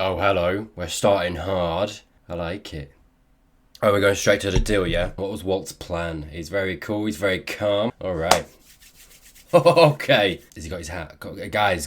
Oh, hello. We're starting hard. I like it. Oh, we're going straight to the deal, yeah? What was Walt's plan? He's very cool. He's very calm. All right. Okay. Has he got his hat? Guys.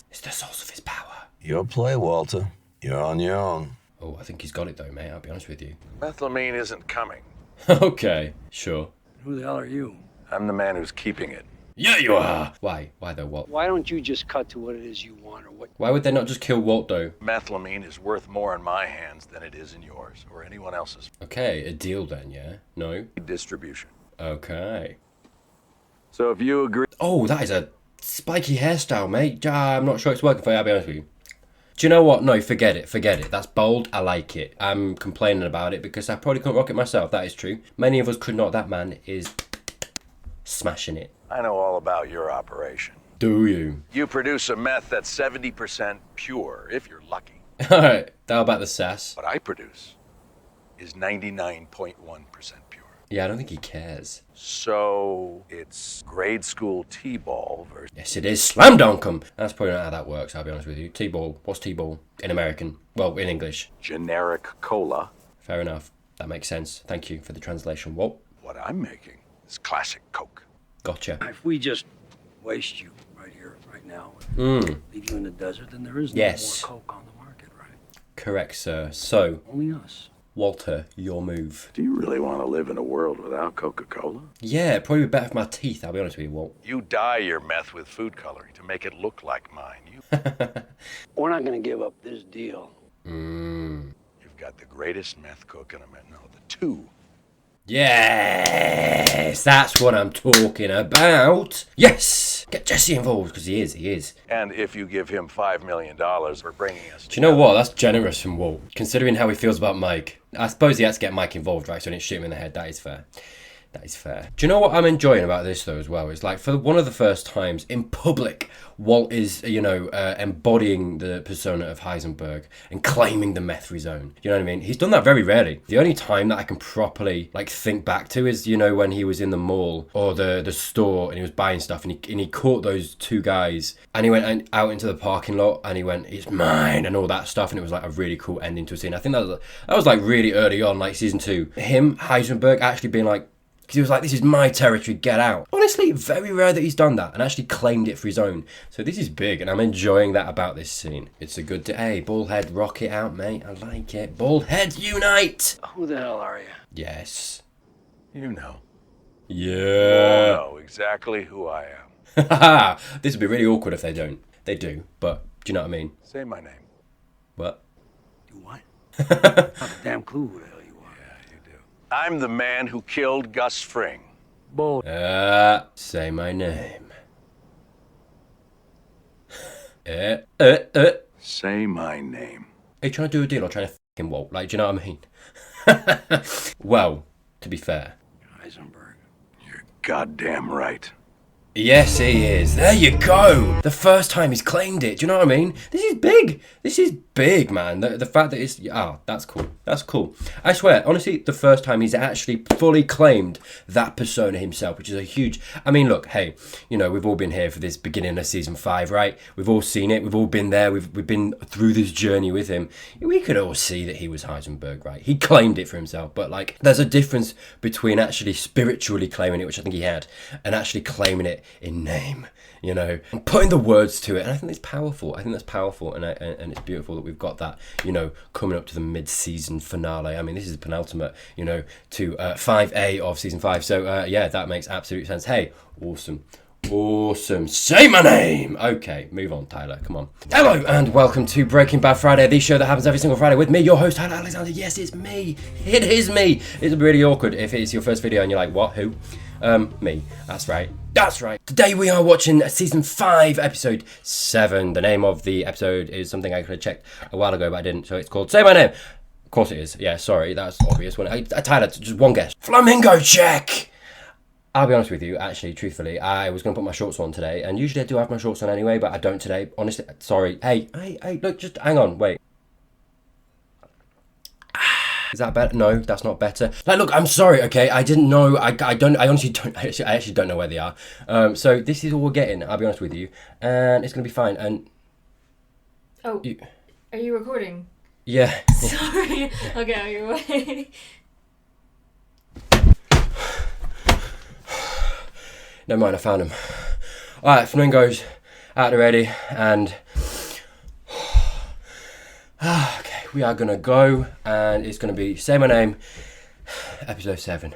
It's the source of his power. Your play, Walter. You're on your own. Oh, I think he's got it though, mate. I'll be honest with you. Methylamine isn't coming. Okay. Sure. Who the hell are you? I'm the man who's keeping it. Yeah, you are. Why? Why though, Walt? Why don't you just cut to what it is you want or what? Why would they not just kill Walt though? Methylamine is worth more in my hands than it is in yours or anyone else's. Okay, a deal then, yeah? No? Distribution. Okay. So if you agree... Oh, that is a spiky hairstyle, mate. I'm not sure it's working for you, I'll be honest with you. Do you know what? No, forget it. That's bold. I like it. I'm complaining about it because I probably couldn't rock it myself. That is true. Many of us could not. That man is smashing it. I know all about your operation. Do you? You produce a meth that's 70% pure, if you're lucky. Alright, how about the sass? What I produce is 99.1% pure. Yeah, I don't think he cares. So it's grade school T-ball versus... Yes, it is. Slam dunk 'em! That's probably not how that works, I'll be honest with you. T-ball. What's T-ball? In American. Well, in English. generic cola. Fair enough. That makes sense. Thank you for the translation, Walt. What I'm making is classic Coke. Gotcha. If we just waste you right here, right now, leave you in the desert, then there is no Yes. more Coke on the market, right? Correct, sir. So, Only us. Walter, your move. Do you really want to live in a world without Coca-Cola? Yeah, it'd probably be better for my teeth, I'll be honest with you, Walt. You dye your meth with food coloring to make it look like mine. We're not going to give up this deal. You've got the greatest meth cook in America. No, the two. Yes, that's what I'm talking about. Yes, get Jesse involved because he is. And if you give him $5 million for bringing us... Do you know what? That's generous from Walt, considering how he feels about Mike. I suppose he has to get Mike involved, right? So he didn't shoot him in the head. That is fair. That is fair. Do you know what I'm enjoying about this though as well? It's like for one of the first times in public, Walt is, embodying the persona of Heisenberg and claiming the meth free zone. You know what I mean? He's done that very rarely. The only time that I can properly think back to is, when he was in the mall or the store and he was buying stuff and he caught those two guys and he went out into the parking lot and he went, "It's mine," and all that stuff, and it was like a really cool ending to a scene. I think that was like really early on, like season 2. Him, Heisenberg, actually being like, because he was like, "This is my territory, get out." Honestly, very rare that he's done that and actually claimed it for his own. So this is big, and I'm enjoying that about this scene. It's a good day. Hey, bald head, rock it out, mate. I like it. Bald heads unite! Who the hell are you? Yes. You know. Yeah. You all know exactly who I am. Haha. This would be really awkward if they don't. They do, but do you know what I mean? Say my name. What? You what? Not a damn clue who the hell you are. Yeah, you do. I'm the man who killed Gus Fring. Bull. Say my name. Say my name. Are you trying to do a deal or trying to f***ing Walt? Like, do you know what I mean? Well, to be fair. Heisenberg. You're goddamn right. Yes, he is. There you go. The first time he's claimed it. Do you know what I mean? This is big. This is big, man. The fact that it's... that's cool. That's cool. I swear, honestly, the first time he's actually fully claimed that persona himself, which is a huge... I mean, look, hey, we've all been here for this beginning of season 5, right? We've all seen it. We've all been there. We've been through this journey with him. We could all see that he was Heisenberg, right? He claimed it for himself, but, there's a difference between actually spiritually claiming it, which I think he had, and actually claiming it in name, and putting the words to it. And I think it's powerful. I think that's powerful, and it's beautiful that we've got that, coming up to the mid-season finale. I mean, this is the penultimate, to 5A of season 5. So, yeah, that makes absolute sense. Hey, awesome. Say my name. Okay, move on, Tyler. Come on. Hello and welcome to Breaking Bad Friday, the show that happens every single Friday with me, your host, Tyler Alexander. Yes, it's me. It is me. It's really awkward if it's your first video and you're like, what? Who? Me. That's right. Today we are watching season 5, episode 7. The name of the episode is something I could have checked a while ago, but I didn't. So it's called Say My Name. Of course it is. Yeah, sorry. That's obvious. Tyler, just one guess. Flamingo check. I'll be honest with you, actually, truthfully, I was going to put my shorts on today, and usually I do have my shorts on anyway, but I don't today. Honestly, sorry. Hey, look, just hang on, wait. Is that better? No, that's not better. Look, I'm sorry, okay? I didn't know. I honestly don't know where they are. So this is all we're getting, I'll be honest with you, and it's going to be fine. And Oh, Are you recording? Yeah. Sorry. Okay, are you away? Never mind, I found him. Alright, flamingos out there ready, and okay, we are gonna go, and it's gonna be Say My Name, episode 7.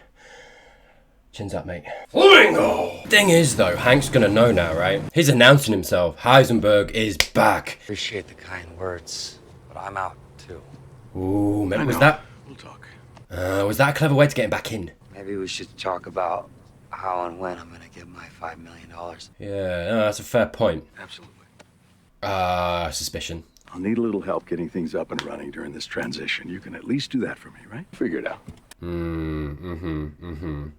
Chins up, mate. Flamingo! Thing is, though, Hank's gonna know now, right? He's announcing himself. Heisenberg is back. Appreciate the kind words, but I'm out too. Ooh, man, We'll talk. was that a clever way to get him back in? Maybe we should talk about how and when I'm gonna get my $5 million. Yeah, no, that's a fair point. Absolutely. Suspicion. I'll need a little help getting things up and running during this transition. You can at least do that for me, right? Figure it out.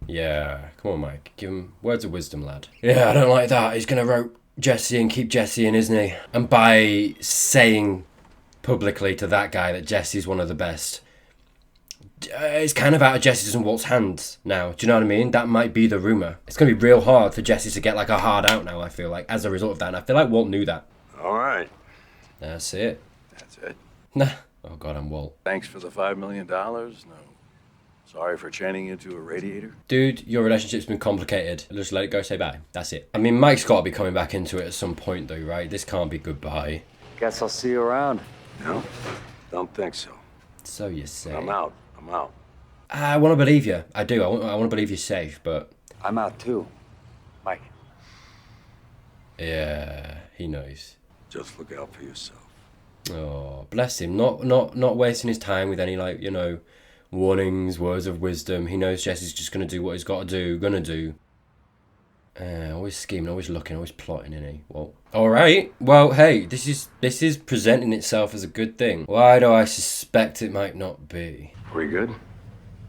Yeah, come on, Mike. Give him words of wisdom, lad. Yeah, I don't like that. He's gonna rope Jesse and keep Jesse in, isn't he? And by saying publicly to that guy that Jesse's one of the best, it's kind of out of Jesse's and Walt's hands now. Do you know what I mean? That might be the rumour. It's gonna be real hard for Jesse to get like a hard out now, I feel like, as a result of that. And I feel like Walt knew that. All right. That's it. That's it. Nah. Oh, God, I'm Walt. Thanks for the $5 million. No. Sorry for chaining you to a radiator. Dude, your relationship's been complicated. Just let it go, say bye. That's it. I mean, Mike's got to be coming back into it at some point, though, right? This can't be goodbye. Guess I'll see you around. No, don't think so. So you say. I'm out. I want to believe you. I do. I want to believe you're safe, but... I'm out too, Mike. Yeah, he knows. Just look out for yourself. Oh, bless him. Not wasting his time with any, like, you know, warnings, words of wisdom. He knows Jesse's just going to do what he's got to do. Always scheming, always looking, always plotting, isn't he? Well, all right. Well, hey, this is presenting itself as a good thing. Why do I suspect it might not be? We good?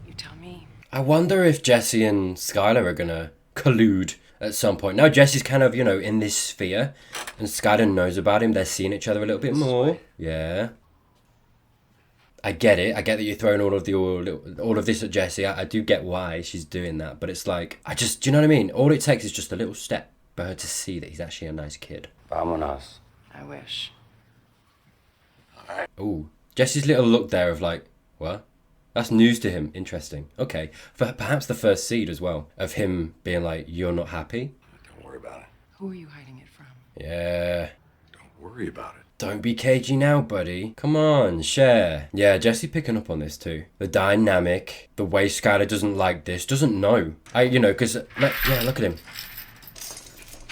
You tell me. I wonder if Jesse and Skylar are going to collude at some point. Now Jesse's kind of, you know, in this sphere, and Skylar knows about him. They're seeing each other a little bit more. Yeah. I get it. I get that you're throwing all of this at Jesse. I do get why she's doing that, but it's like, do you know what I mean? All it takes is just a little step for her to see that he's actually a nice kid. Vámonos. I wish. Ooh, Jesse's little look there of like, what? That's news to him. Interesting. Okay, for perhaps the first seed as well of him being like, you're not happy. Don't worry about it. Who are you hiding it from? Yeah. Don't worry about it. Don't be cagey now, buddy. Come on, share. Yeah, Jesse picking up on this too. The dynamic, the way Skylar doesn't like this, doesn't know. Because, yeah, look at him.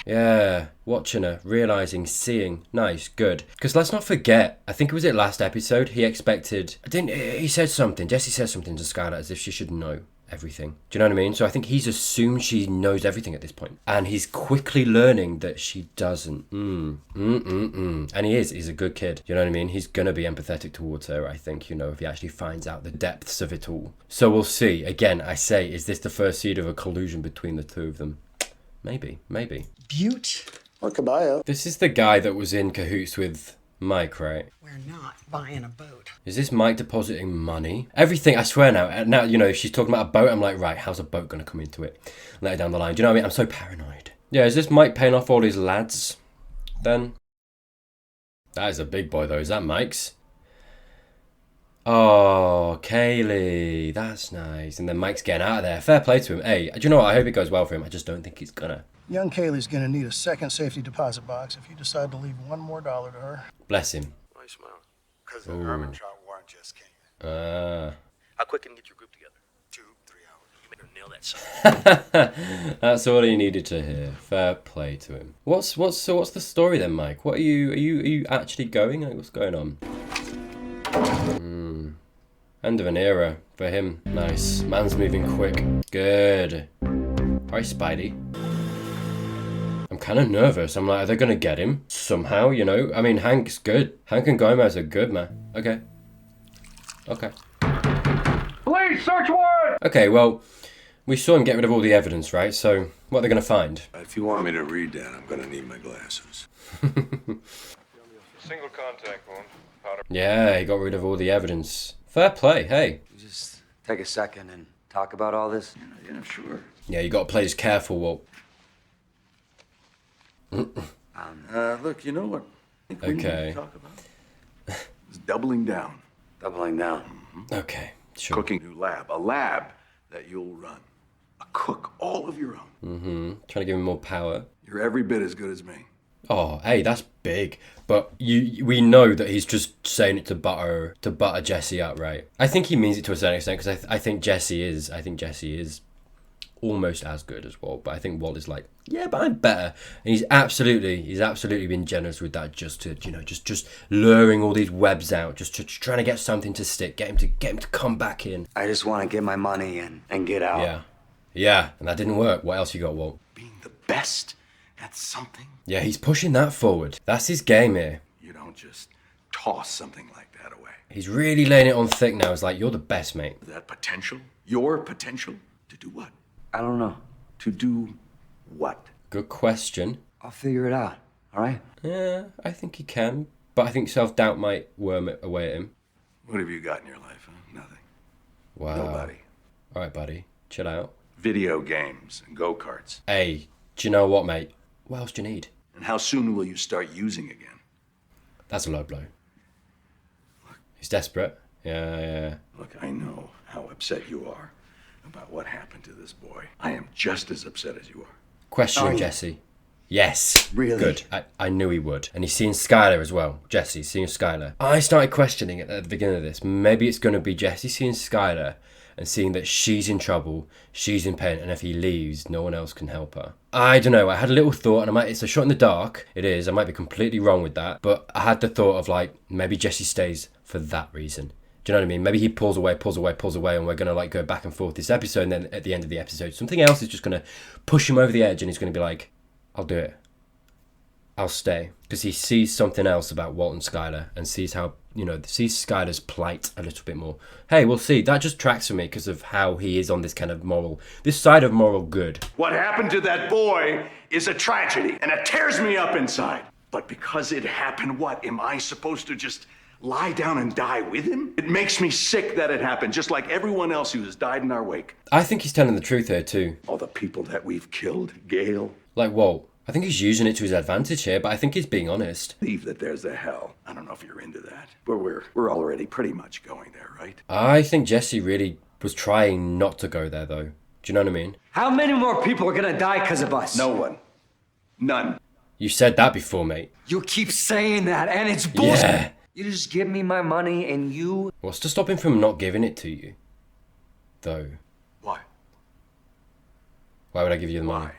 Yeah, watching her, realising, seeing. Nice, good. Because let's not forget, I think it was last episode, he said something, Jesse said something to Skylar as if she should know everything. Do you know what I mean? So I think he's assumed she knows everything at this point. And he's quickly learning that she doesn't. And he's a good kid. Do you know what I mean? He's going to be empathetic towards her, I think, you know, if he actually finds out the depths of it all. So we'll see. Again, I say, is this the first seed of a collusion between the two of them? Maybe. Butte or Caballo. This is the guy that was in cahoots with Mike, right? We're not buying a boat. Is this Mike depositing money? Everything, I swear now, you know, if she's talking about a boat, I'm like, right, how's a boat going to come into it later down the line? Do you know what I mean? I'm so paranoid. Yeah, is this Mike paying off all his lads then? That is a big boy though. Is that Mike's? Oh, Kaylee. That's nice. And then Mike's getting out of there. Fair play to him. Hey, do you know what? I hope it goes well for him. I just don't think he's gonna. Young Kaylee's gonna need a second safety deposit box if you decide to leave $1 more to her. Bless him. Why smile? Because the Hermantraut warrant just came in. How quick can you get your group together? 2-3 hours. You better nail that son. That's all he needed to hear. Fair play to him. What's the story then, Mike? What are you actually going? Like, what's going on? End of an era for him. Nice. Man's moving quick. Good. Alright, Spidey. I'm kind of nervous. I'm like, are they going to get him somehow, you know? I mean, Hank's good. Hank and Gomez are good, man. Okay. Police, search warrant! Okay, well, we saw him get rid of all the evidence, right? So, what are they going to find? If you want me to read that, I'm gonna need my glasses. Single contact wound. Powder. Yeah, he got rid of all the evidence. Fair play, hey. Just take a second and talk about all this. Yeah, sure. Yeah, you got to play this careful, Walt. Look, you know what? I think we need Okay. to talk about doubling down. Doubling down. Okay, sure. Cooking a new lab. A lab that you'll run. A cook all of your own. Trying to give him more power. You're every bit as good as me. Oh, hey, that's big. But we know that he's just saying it to butter Jesse up, right? I think he means it to a certain extent because I think Jesse is almost as good as Walt. But I think Walt is like, yeah, but I'm better. And he's absolutely been generous with that, just to just luring all these webs out, just trying to get something to stick, get him to come back in. I just want to get my money and get out. Yeah, and that didn't work. What else you got, Walt? Being the best at something. Yeah, he's pushing that forward. That's his game here. You don't just toss something like that away. He's really laying it on thick now. It's like, you're the best, mate. That potential, your potential, to do what? I don't know. To do what? Good question. I'll figure it out, all right? Yeah, I think he can. But I think self-doubt might worm it away at him. What have you got in your life? Huh? Nothing. Wow. Nobody. All right, buddy. Chill out. Video games and go-karts. Hey, do you know what, mate? What else do you need? And how soon will you start using again? That's a low blow. He's desperate. Yeah. Look, I know how upset you are about what happened to this boy. I am just as upset as you are. Question, Jesse. Yes. Really? Good. I knew he would. And he's seeing Skylar as well. Jesse seeing Skylar. I started questioning it at the beginning of this. Maybe it's going to be Jesse seeing Skylar and seeing that she's in trouble, she's in pain, and if he leaves, no one else can help her. I don't know. I had a little thought, and it's a shot in the dark. It is. I might be completely wrong with that. But I had the thought of, like, maybe Jesse stays for that reason. Do you know what I mean? Maybe he pulls away, and we're going to, like, go back and forth this episode, and then at the end of the episode, something else is just going to push him over the edge, and he's going to be like, I'll do it. I'll stay. Because he sees something else about Walt and Skylar, and sees how, sees Skylar's plight a little bit more. Hey, we'll see. That just tracks for me because of how he is on this kind of this side of moral good. What happened to that boy is a tragedy, and it tears me up inside. But because it happened, what? Am I supposed to just lie down and die with him? It makes me sick that it happened, just like everyone else who has died in our wake. I think he's telling the truth here too. All the people that we've killed, Gail. Like Walt. I think he's using it to his advantage here, but I think he's being honest. Believe that there's a hell. I don't know if you're into that. But we're already pretty much going there, right? I think Jesse really was trying not to go there, though. Do you know what I mean? How many more people are gonna die because of us? No one. None. You said that before, mate. You keep saying that, and it's bullshit. Yeah. You just give me my money, and you... What's to stop him from not giving it to you? Though. Why? Why would I give you the money?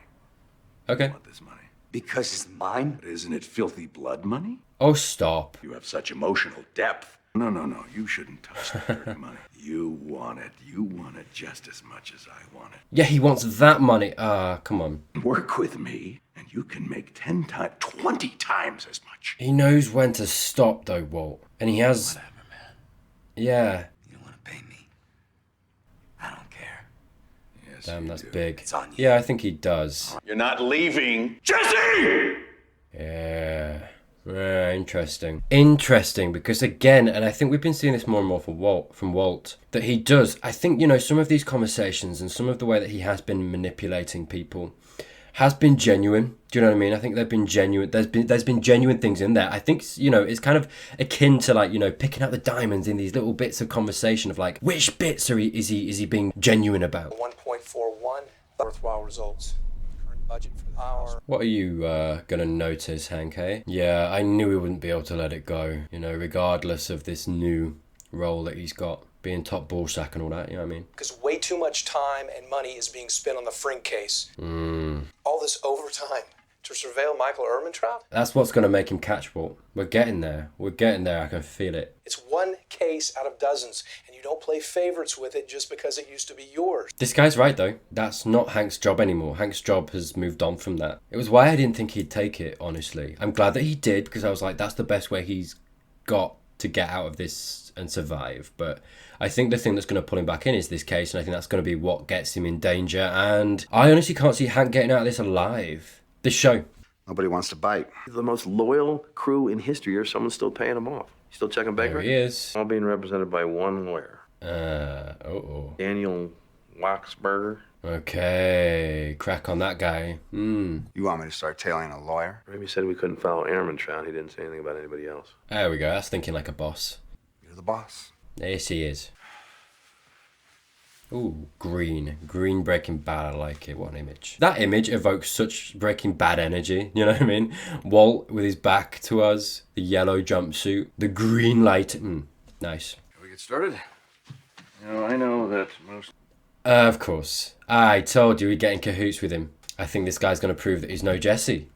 Okay. I want this money. Because it's mine? But isn't it filthy blood money? Oh, stop. You have such emotional depth. No. You shouldn't touch the dirty money. You want it. You want it just as much as I want it. Yeah, he wants that money. Come on. Work with me, and you can make 10 times, 20 times as much. He knows when to stop, though, Walt. And he has... Whatever, man. Yeah. You want to pay me? I don't care. Yes, Damn, that's do. big. It's on you. Yeah, I think he does. You're not leaving. Jesse! Yeah. Interesting, because again, and I think we've been seeing this more and more from Walt, that he does. I think, some of these conversations and some of the way that he has been manipulating people has been genuine. Do you know what I mean? I think they've been genuine. There's been genuine things in there. I think, it's kind of akin to like, picking out the diamonds in these little bits of conversation of like, which bits is he being genuine about? 1.41 worthwhile results. Current budget for the hour. What are you gonna notice, Hank? Yeah, I knew he wouldn't be able to let it go. Regardless of this new role that he's got, being top ball sack and all that. You know what I mean? Because way too much time and money is being spent on the Frink case. All this overtime to surveil Michael Ehrmantraut? That's what's gonna make him catch Walt. We're getting there. I can feel it. It's one case out of dozens, and you don't play favorites with it just because it used to be yours. This guy's right, though. That's not Hank's job anymore. Hank's job has moved on from that. It was why I didn't think he'd take it, honestly. I'm glad that he did, because I was like, that's the best way he's got to get out of this and survive. But I think the thing that's going to pull him back in is this case, and I think that's going to be what gets him in danger. And I honestly can't see Hank getting out of this alive. This show. Nobody wants to bite. The most loyal crew in history, or someone's still paying them off. You still checking back? There he is. All being represented by one lawyer. Daniel Waxberger. Okay, crack on that guy. You want me to start tailing a lawyer? Maybe said we couldn't follow Ehrmantraut. He didn't say anything about anybody else. There we go. That's thinking like a boss. You're the boss. Yes, he is. Ooh, green. Green Breaking Bad, I like it. What an image. That image evokes such Breaking Bad energy, you know what I mean? Walt with his back to us, the yellow jumpsuit, the green light. Nice. Can we get started? You know, I know that most... Of course. I told you we'd get in cahoots with him. I think this guy's going to prove that he's no Jesse.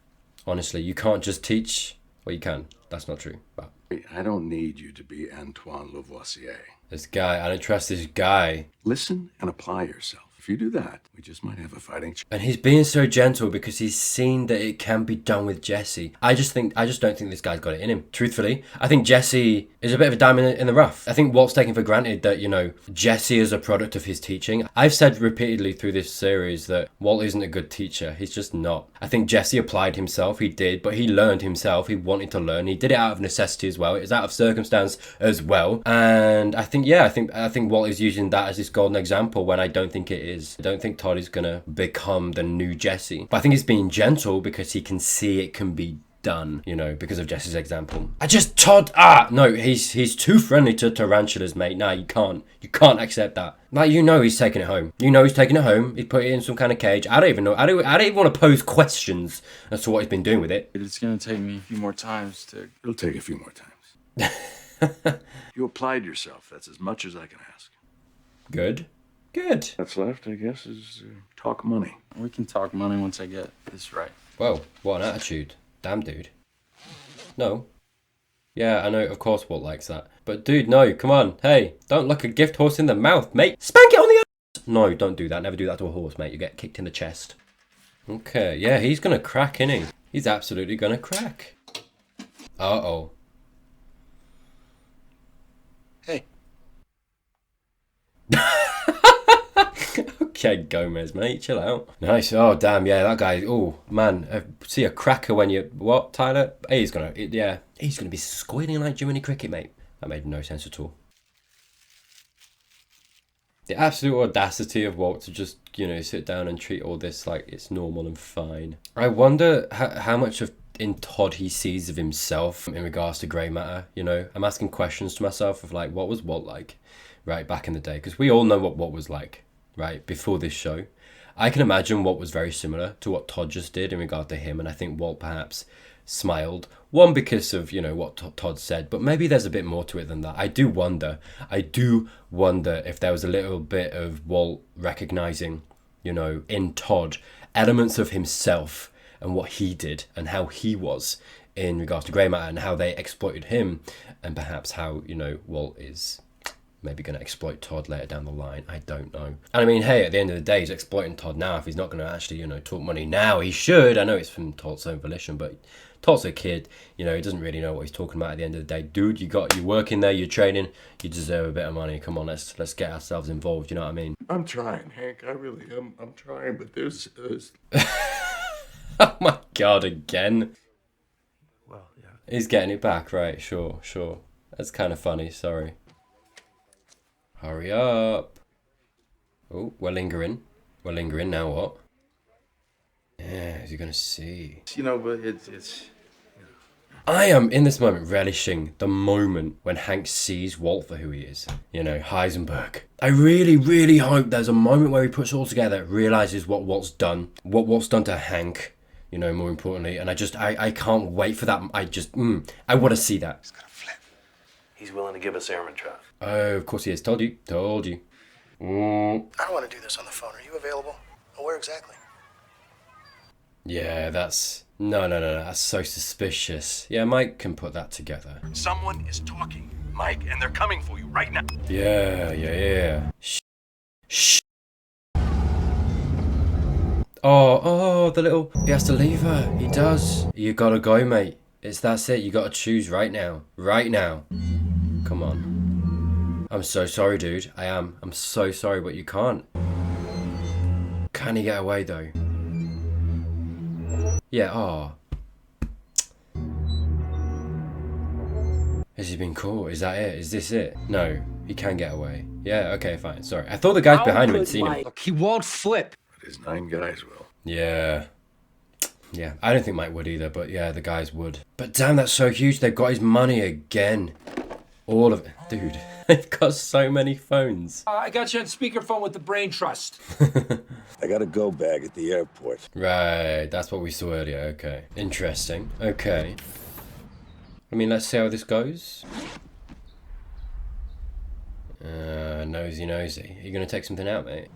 Honestly, you can't just teach... Well, you can. That's not true, but... I don't need you to be Antoine Lavoisier. This guy, I don't trust this guy. Listen and apply yourself. If you do that, we just might have a fighting chance. And he's being so gentle because he's seen that it can be done with Jesse. I just don't think this guy's got it in him. Truthfully, I think Jesse is a bit of a diamond in the rough. I think Walt's taking for granted that, you know, Jesse is a product of his teaching. I've said repeatedly through this series that Walt isn't a good teacher. He's just not. I think Jesse applied himself. He did, but he learned himself. He wanted to learn. He did it out of necessity as well. It was out of circumstance as well. And I think Walt is using that as this golden example when I don't think it is. I don't think Todd is gonna become the new Jesse. But I think he's being gentle because he can see it can be done, you know, because of Jesse's example. No, he's too friendly to tarantulas, mate. Nah, you can't accept that. Like, you know he's taking it home. You know he's taking it home. He's put it in some kind of cage. I don't even know. I don't even want to pose questions as to what he's been doing with it. It's gonna take me a few more times to... It'll take a few more times. You applied yourself. That's as much as I can ask. Good. What's left, I guess, is talk money. We can talk money once I get this right. Whoa, what an attitude. Damn, dude. No. Yeah, I know, of course Walt likes that. But dude, no, come on. Hey, don't look a gift horse in the mouth, mate. Spank it on the ass! No, don't do that. Never do that to a horse, mate. You get kicked in the chest. Okay, yeah, he's gonna crack, isn't he? He's absolutely gonna crack. Uh-oh. Hey. Okay, Gomez, mate, chill out. Nice. Oh, damn, yeah, that guy. Oh, man, see a cracker when you... What, Tyler? He's gonna be squealing like Jiminy Cricket, mate. That made no sense at all. The absolute audacity of Walt to just, you know, sit down and treat all this like it's normal and fine. I wonder how much in Todd he sees of himself in regards to grey matter, you know? I'm asking questions to myself of like, what was Walt like, right, back in the day? Because we all know what Walt was like, right, before this show. I can imagine Walt was very similar to what Todd just did in regard to him, and I think Walt perhaps smiled. One, because of, you know, what Todd said, but maybe there's a bit more to it than that. I do wonder if there was a little bit of Walt recognizing, you know, in Todd, elements of himself and what he did and how he was in regards to grey matter and how they exploited him, and perhaps how, you know, Walt is maybe going to exploit Todd later down the line. I don't know. And I mean, hey, at the end of the day, he's exploiting Todd now. If he's not going to actually, you know, talk money now, he should. I know it's from Todd's own volition, but Todd's a kid. You know, he doesn't really know what he's talking about at the end of the day. Dude, you're working there, you're training, you deserve a bit of money. Come on, let's get ourselves involved. You know what I mean? I'm trying, Hank. I really am. I'm trying, but there's... Oh my God, again. Well, yeah. He's getting it back, right? Sure. That's kind of funny, sorry. Hurry up. Oh, we're lingering. Now what? Yeah, is he gonna see? You know, but it's I am, in this moment, relishing the moment when Hank sees Walt for who he is. You know, Heisenberg. I really, really hope there's a moment where he puts it all together, realises what Walt's done to Hank, you know, more importantly, and I can't wait for that. I want to see that. He's gonna flip. He's willing to give us airman trap. Oh, of course he is. Told you. I don't want to do this on the phone. Are you available? Oh, where exactly? Yeah, that's... No, that's so suspicious. Yeah, Mike can put that together. Someone is talking, Mike, and they're coming for you right now. Yeah. Shh. Oh, the little... He has to leave her. He does. You gotta go, mate. That's it. You gotta choose right now. Come on. I'm so sorry, dude. I am. I'm so sorry, but you can't. Can he get away, though? Yeah, Has he been caught? Is that it? Is this it? No, he can get away. Yeah, okay, fine. Sorry. I thought the guys behind him had seen him. Look, he won't flip. But his 9 guys will. Yeah, I don't think Mike would either, but yeah, the guys would. But damn, that's so huge. They've got his money again. All of it. Dude, they've got so many phones. I got you on speakerphone with the Brain Trust. I got a go bag at the airport. Right, that's what we saw earlier. Okay. Interesting. Okay. I mean, let's see how this goes. Nosy. Are you going to take something out, mate?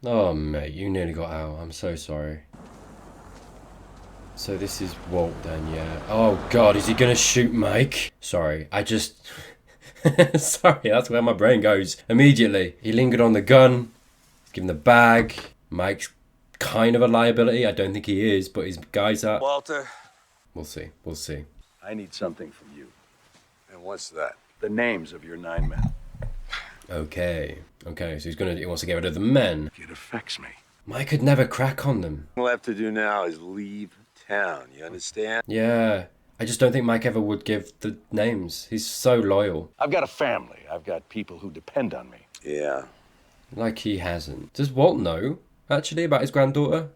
Oh, mate, you nearly got out. I'm so sorry. So this is Walt then, yeah. Oh, God, is he going to shoot Mike? Sorry, I just... Sorry, that's where my brain goes immediately. He lingered on the gun. He's given the bag. Mike's kind of a liability. I don't think he is, but his guys are... Walter. We'll see. I need something from you. And what's that? The names of your 9 men. Okay, so he wants to get rid of the men. It affects me. Mike could never crack on them. All I have to do now is leave town, you understand? Yeah, I just don't think Mike ever would give the names. He's so loyal. I've got a family. I've got people who depend on me. Yeah. Like he hasn't. Does Walt know, actually, about his granddaughter?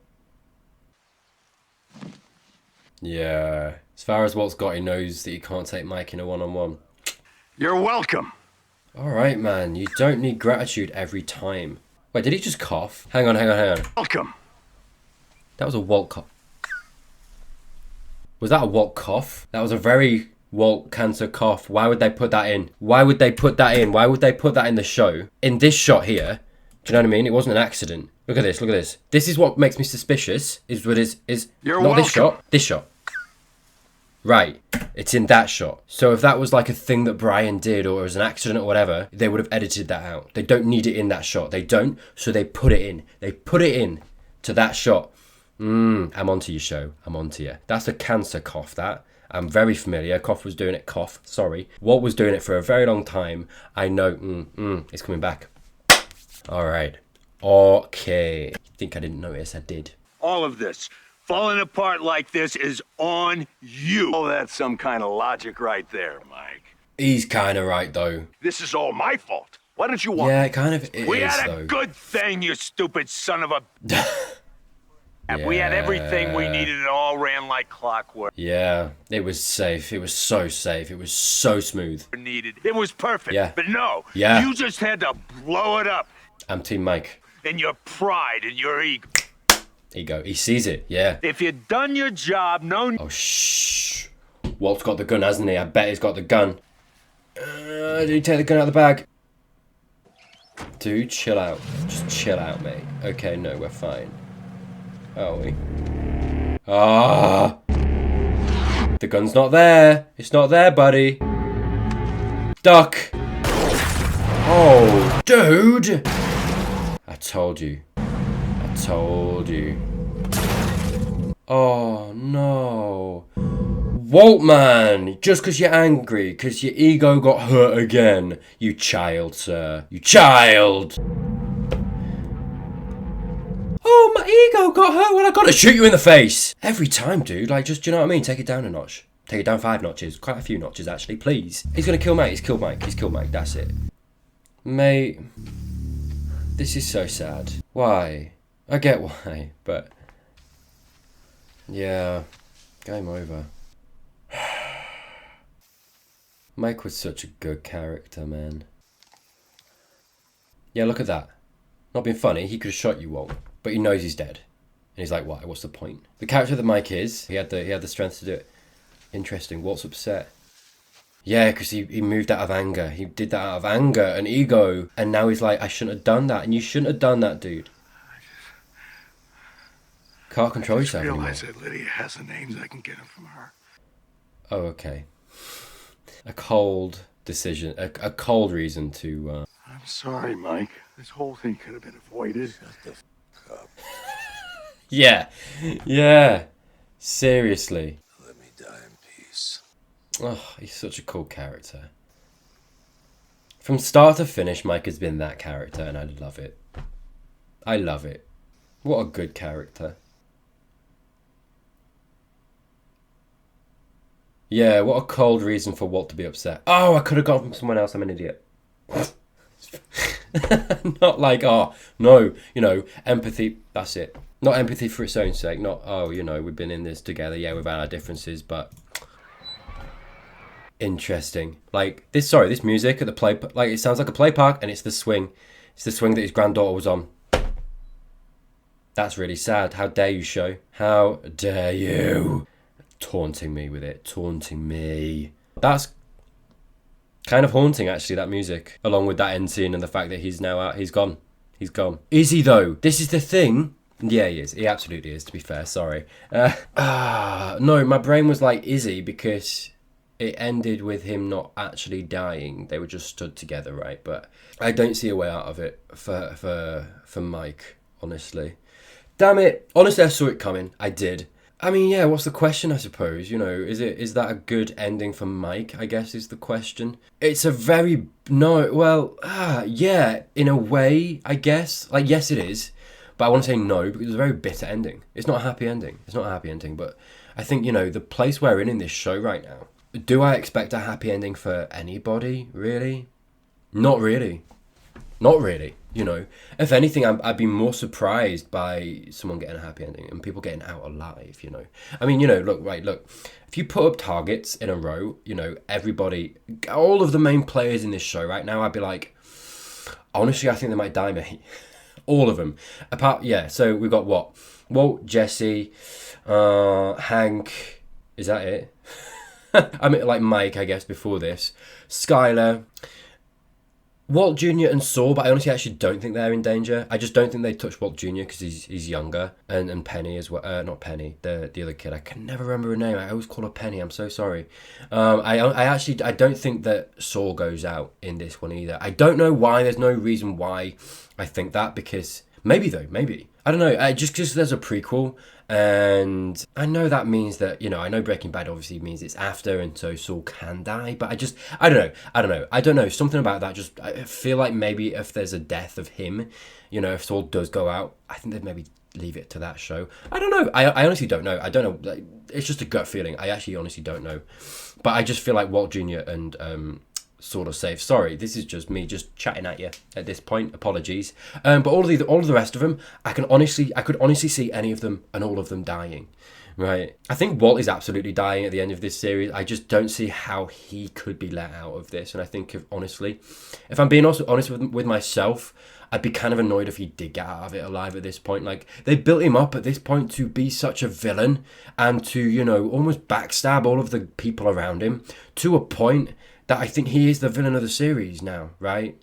Yeah. As far as Walt's got, he knows that he can't take Mike in a one-on-one. You're welcome. Alright, man. You don't need gratitude every time. Wait, did he just cough? Hang on. Welcome. That was a Walt cough. Was that a Walt cough? That was a very Walt cancer cough. Why would they put that in? Why would they put that in the show? In this shot here. Do you know what I mean? It wasn't an accident. Look at this. This is what makes me suspicious. You're not welcome. This shot. Right. It's in that shot. So if that was like a thing that Brian did or it was an accident or whatever, they would have edited that out. They don't need it in that shot. They don't, so they put it in. They put it in to that shot. I'm onto you, show. I'm onto you. That's a cancer cough, that. I'm very familiar. Cough was doing it. Sorry. Walt was doing it for a very long time. I know. It's coming back. All right. Okay. Think I didn't notice. I did. All of this falling apart like this is on you. Oh, that's some kind of logic right there, Mike. He's kind of right, though. This is all my fault. Why don't you want? Yeah, it kind of is, We had a though. good thing, you stupid son of a... Yeah. We had everything we needed. It all ran like clockwork. Yeah, it was safe. It was so safe. It was so smooth. It was perfect. Yeah. But no, Yeah. you just had to blow it up. I'm Team Mike. In your pride and your ego. Ego. He sees it. Yeah. If you'd done your job, no... Oh, shh. Walt's got the gun, hasn't he? I bet he's got the gun. Did he take the gun out of the bag? Dude, chill out. Just chill out, mate. Okay, no, we're fine. Are we? Ah! The gun's not there. It's not there, buddy. Duck. Oh, dude. I told you. Oh, no. Walt, man. Just because you're angry. Because your ego got hurt again. You child, sir. You child. Oh, my ego got hurt. Well, I got to shoot you in the face. Every time, dude. Like, just, do you know what I mean? Take it down a notch. Take it down 5 notches. Quite a few notches, actually. Please. He's going to kill Mike. He's killed Mike. He's killed Mike. That's it. Mate. This is so sad. Why? I get why, but... Yeah. Game over. Mike was such a good character, man. Yeah, look at that. Not being funny, he could have shot you, Walt. But he knows he's dead. And he's like, why? What's the point? The character that Mike is, he had the strength to do it. Interesting. Walt's upset. Yeah, because he moved out of anger. He did that out of anger and ego. And now he's like, I shouldn't have done that. And you shouldn't have done that, dude. Can't control yourself anymore. I realize that Lydia has the names. I can get them from her. Oh, okay. A cold decision. A cold reason to... I'm sorry, Mike. This whole thing could have been avoided. Shut the f*** up. Yeah. Seriously. Let me die in peace. Oh, he's such a cool character. From start to finish, Mike has been that character, and I love it. I love it. What a good character. Yeah, what a cold reason for Walt to be upset. Oh, I could have gone from someone else. I'm an idiot. Not like, oh, no, empathy. That's it. Not empathy for its own sake. Not, oh, you know, we've been in this together. Yeah, we've had our differences, but interesting. Like this music at the play, like it sounds like a play park, and it's the swing. It's the swing that his granddaughter was on. That's really sad. How dare you, show? How dare you? Taunting me with it. Taunting me. That's kind of haunting, actually, that music. Along with that end scene and the fact that he's now out. He's gone. He's gone. Is he, though? This is the thing. Yeah, he is. He absolutely is, to be fair. Sorry. No, my brain was like, is he? Because it ended with him not actually dying. They were just stood together, right? But I don't see a way out of it for Mike, honestly. Damn it. Honestly, I saw it coming. I did. I mean, yeah, what's the question, I suppose? You know, is that a good ending for Mike, I guess is the question. It's a very... No, well, yeah, in a way, I guess. Like, yes, it is. But I want to say no, because it's a very bitter ending. It's not a happy ending. It's not a happy ending, but I think, you know, the place we're in this show right now, do I expect a happy ending for anybody, really? Not really. Not really, you know. If anything, I'd be more surprised by someone getting a happy ending and people getting out alive, you know. I mean, you know, look. If you put up targets in a row, you know, everybody, all of the main players in this show right now, I'd be like, honestly, I think they might die, mate. All of them. So we've got what? Walt, Jesse, Hank, is that it? I mean, like Mike, I guess, before this. Skylar, Walt Jr. and Saul, but I honestly actually don't think they're in danger. I just don't think they touch Walt Jr. because he's younger. And Penny as well. Not Penny, the other kid. I can never remember her name. I always call her Penny. I'm so sorry. I don't think that Saul goes out in this one either. I don't know why. There's no reason why I think that, because maybe though, maybe. I don't know. Just because there's a prequel, and I know that means that, you know, I know Breaking Bad obviously means it's after, and so Saul can die, but I don't know. Something about that, just, I feel like maybe if there's a death of him, you know, if Saul does go out, I think they'd maybe leave it to that show. I don't know. I honestly don't know. I don't know. It's just a gut feeling. I actually honestly don't know. But I just feel like Walt Jr. and sort of safe. Sorry, this is just me just chatting at you at this point. Apologies. But all of the rest of them, I could honestly see any of them and all of them dying. Right. I think Walt is absolutely dying at the end of this series. I just don't see how he could be let out of this. And I think, if I'm being also honest with myself, I'd be kind of annoyed if he did get out of it alive at this point. Like, they built him up at this point to be such a villain and to, you know, almost backstab all of the people around him to a point that I think he is the villain of the series now, right?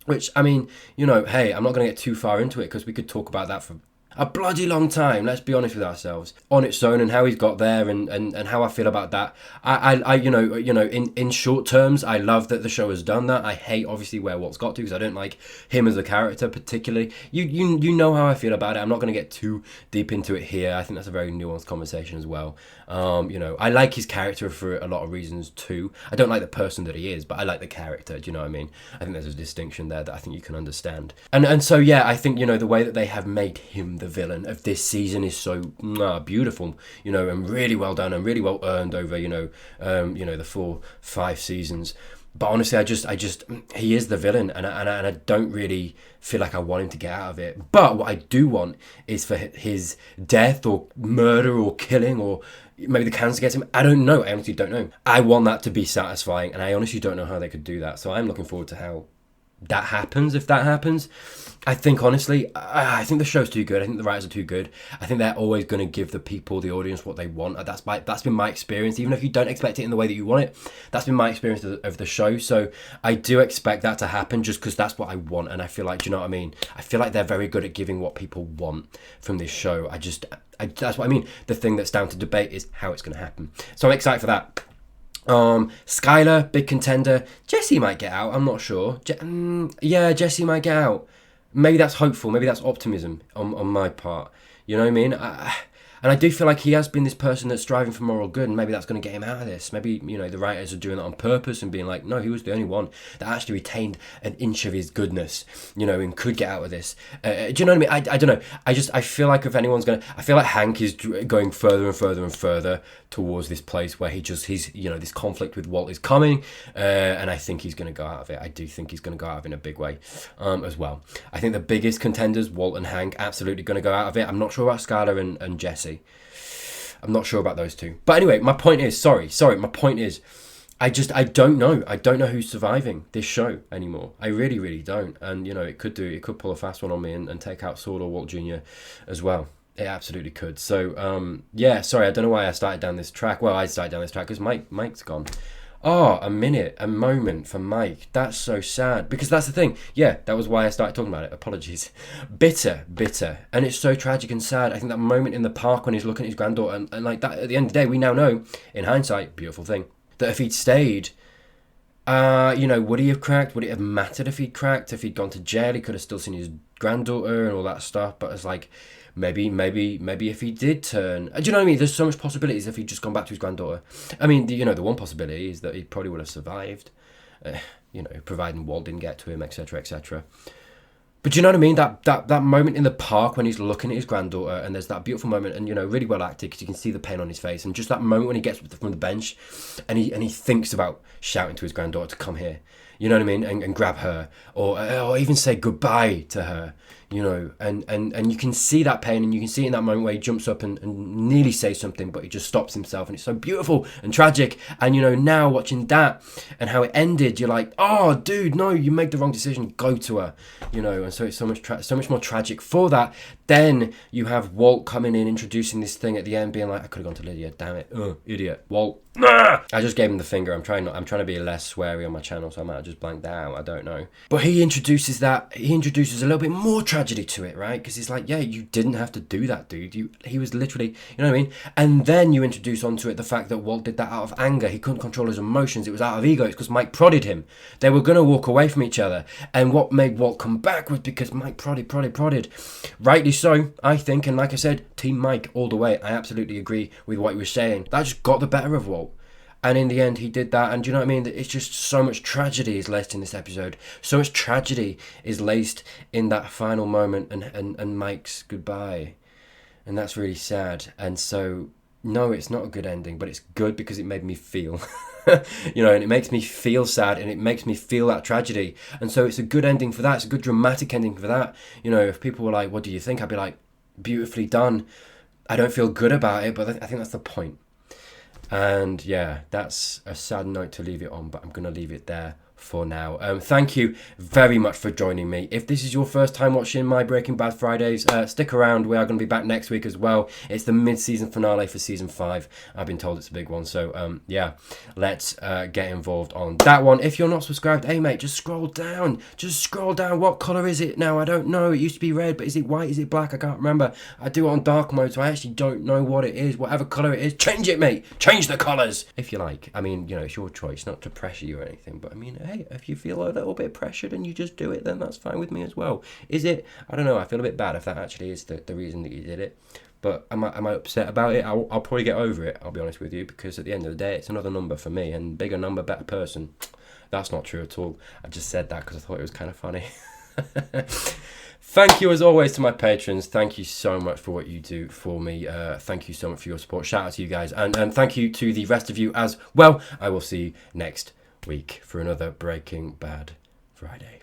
Which, I mean, you know, hey, I'm not going to get too far into it because we could talk about that for a bloody long time, let's be honest with ourselves, on its own, and how he's got there and how I feel about that. I in short terms, I love that the show has done that. I hate obviously where Walt's got to, because I don't like him as a character particularly. You know how I feel about it. I'm not going to get too deep into it here. I think that's a very nuanced conversation as well. You know, I like his character for a lot of reasons too. I don't like the person that he is, but I like the character. Do you know what I mean? I think there's a distinction there that I think you can understand. And so yeah, I think, you know, the way that they have made him the villain of this season is so beautiful, you know, and really well done and really well earned over, you know, the 4-5 seasons. But honestly, I just he is the villain, and I don't really feel like I want him to get out of it. But what I do want is for his death or murder or killing, or maybe the cancer gets him. I don't know. I honestly don't know. I want that to be satisfying, and I honestly don't know how they could do that. So I'm looking forward to how that happens, if that happens. I think, honestly, I think the show's too good. I think the writers are too good. I think they're always going to give the people, the audience, what they want. That's been my experience. Even if you don't expect it in the way that you want it, that's been my experience of the show. So I do expect that to happen, just because that's what I want. And I feel like, do you know what I mean? I feel like they're very good at giving what people want from this show. That's what I mean. The thing that's down to debate is how it's going to happen. So I'm excited for that. Skylar, big contender. Jesse might get out. I'm not sure. Jesse might get out. Maybe that's hopeful. Maybe that's optimism on my part. You know what I mean? And I do feel like he has been this person that's striving for moral good, and maybe that's going to get him out of this. Maybe, you know, the writers are doing that on purpose and being like, no, he was the only one that actually retained an inch of his goodness, you know, and could get out of this. Do you know what I mean? I don't know. I feel like if anyone's going to... I feel like Hank is going further and further and further towards this place where he's, you know, this conflict with Walt is coming, and I think he's going to go out of it. I do think he's going to go out of it in a big way as well. I think the biggest contenders, Walt and Hank, absolutely going to go out of it. I'm not sure about Skylar and Jesse. I'm not sure about those two. But anyway, my point is, my point is, I don't know. I don't know who's surviving this show anymore. I really, really don't. And, you know, it could pull a fast one on me and take out Sword or Walt Jr. as well. It absolutely could. So, yeah, sorry, I don't know why I started down this track. Well, I started down this track because Mike's gone. Oh, a moment for Mike. That's so sad. Because that's the thing. Yeah, that was why I started talking about it. Apologies. Bitter. And it's so tragic and sad. I think that moment in the park when he's looking at his granddaughter and like that, at the end of the day, we now know, in hindsight, beautiful thing, that if he'd stayed, you know, would he have cracked? Would it have mattered if he'd cracked? If he'd gone to jail, he could have still seen his granddaughter and all that stuff. But it's like, maybe if he did turn... Do you know what I mean? There's so much possibilities if he'd just gone back to his granddaughter. I mean, you know, the one possibility is that he probably would have survived, you know, providing Walt didn't get to him, etc., etc. But do you know what I mean? That moment in the park when he's looking at his granddaughter and there's that beautiful moment and, you know, really well acted because you can see the pain on his face. And just that moment when he gets from the bench and he thinks about shouting to his granddaughter to come here. You know what I mean? And grab her or even say goodbye to her, you know, and you can see that pain and you can see it in that moment where he jumps up and nearly says something, but he just stops himself and it's so beautiful and tragic. And, you know, now watching that and how it ended, you're like, oh, dude, no, you made the wrong decision. Go to her, you know, and so it's so much more tragic for that. Then you have Walt coming in, introducing this thing at the end, being like, I could have gone to Lydia, damn it, idiot, Walt. I just gave him the finger. I'm trying to be less sweary on my channel, so I might have just blanked that out. I don't know. But he introduces a little bit more tragedy to it, right? Because he's like, yeah, you didn't have to do that, dude. He was literally, you know what I mean? And then you introduce onto it the fact that Walt did that out of anger. He couldn't control his emotions. It was out of ego. It's because Mike prodded him. They were going to walk away from each other. And what made Walt come back was because Mike prodded. Rightly so, I think. And like I said, Team Mike all the way. I absolutely agree with what he was saying. That just got the better of Walt. And in the end, he did that. And do you know what I mean? It's just so much tragedy is laced in this episode. So much tragedy is laced in that final moment and Mike's goodbye. And that's really sad. And so, no, it's not a good ending, but it's good because it made me feel. You know, and it makes me feel sad and it makes me feel that tragedy. And so it's a good ending for that. It's a good dramatic ending for that. You know, if people were like, what do you think? I'd be like, beautifully done. I don't feel good about it, but I think that's the point. And yeah, that's a sad note to leave it on, but I'm going to leave it there for now. Thank you very much for joining me. If this is your first time watching my Breaking Bad Fridays, stick around. We are going to be back next week as well. It's the mid-season finale for season 5. I've been told it's a big one, so yeah, let's get involved on that one. If you're not subscribed, hey mate, just scroll down. What colour is it now? I don't know. It used to be red, but is it white? Is it black? I can't remember. I do it on dark mode, so I actually don't know what it is. Whatever colour it is, change it, mate. Change the colours if you like. I mean, you know, it's your choice, not to pressure you or anything, but I mean, hey, if you feel a little bit pressured and you just do it, then that's fine with me as well. Is it? I don't know. I feel a bit bad if that actually is the reason that you did it. But am I upset about it? I'll probably get over it, I'll be honest with you, because at the end of the day, it's another number for me, and bigger number, better person. That's not true at all. I just said that because I thought it was kind of funny. Thank you as always to my patrons. Thank you so much for what you do for me. Thank you so much for your support. Shout out to you guys. And thank you to the rest of you as well. I will see you next week for another Breaking Bad Friday.